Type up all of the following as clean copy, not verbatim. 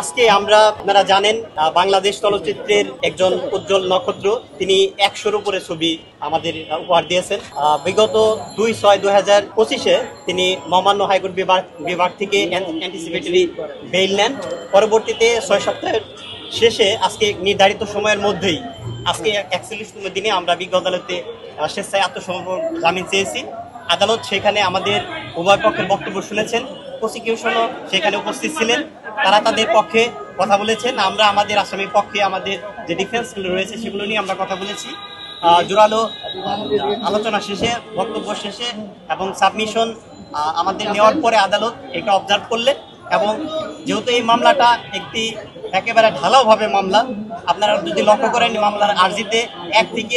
আজকে আমরা আপনারা জানেন বাংলাদেশ চলচ্চিত্রের একজন উজ্জ্বল নক্ষত্র, তিনি 100-র উপরে ছবি আমাদের উপহার দিয়েছেন। বিগত 2/6/2025-এ তিনি মহামান্য হাইকোর্ট বিভাগ থেকে অ্যান্টিসিপেটরি বেইল নেন। পরবর্তীতে 6 সপ্তাহের শেষে আজকে নির্ধারিত সময়ের মধ্যেই আজকে 41তম দিনে আমরা বিজ্ঞ আদালতে স্বেচ্ছায় আত্মসমর্পণ জামিন চেয়েছি। আদালত সেখানে আমাদের উভয় পক্ষের বক্তব্য শুনেছেন, প্রসিকিউশনও সেখানে উপস্থিত ছিলেন, তারা তাদের পক্ষে কথা বলেছেন। আমরা আমাদের আসামির পক্ষে আমাদের যে ডিফেন্সগুলো রয়েছে সেগুলো নিয়ে আমরা কথা বলেছি। জোরালো আলোচনা শেষে, বক্তব্য শেষে এবং সাবমিশন আমাদের নেওয়ার পরে আদালত এটা অবজার্ভ করলেন এবং যেহেতু এই মামলাটা একটি একেবারে ঢালাওভাবে মামলা, আপনারা যদি লক্ষ্য করেন মামলার আর্জিতে 1 থেকে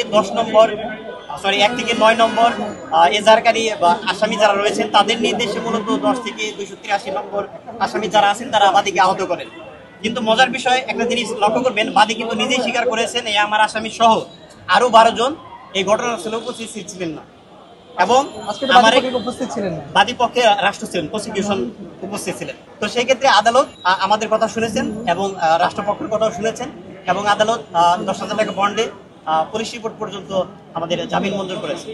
9 নম্বর এজাহারকারী বা আসামি যারা রয়েছেন তাদের নির্দেশে মূলত 10 থেকে 283 নম্বর আসামি যারা আছেন তারা বাদীকে আহত করেন। কিন্তু মজার বিষয় একটা জিনিস লক্ষ্য করবেন, বাদী কিন্তু নিজেই স্বীকার করেছেন এই আমার আসামি সহ আরো 12 জন এই ঘটনাস্থলে উপস্থিত ছিলেন না এবং আমার উপস্থিত ছিলেন না, বাদী পক্ষে রাষ্ট্র ছিলেন, প্রসিকিউশন উপস্থিত ছিলেন। তো সেই ক্ষেত্রে আদালত আমাদের কথা শুনেছেন এবং রাষ্ট্রপক্ষের কথাও শুনেছেন এবং আদালত 10,000 টাকা বন্ডে পুলিশ রিপোর্ট পর্যন্ত আমাদের জামিন মঞ্জুর করেছে।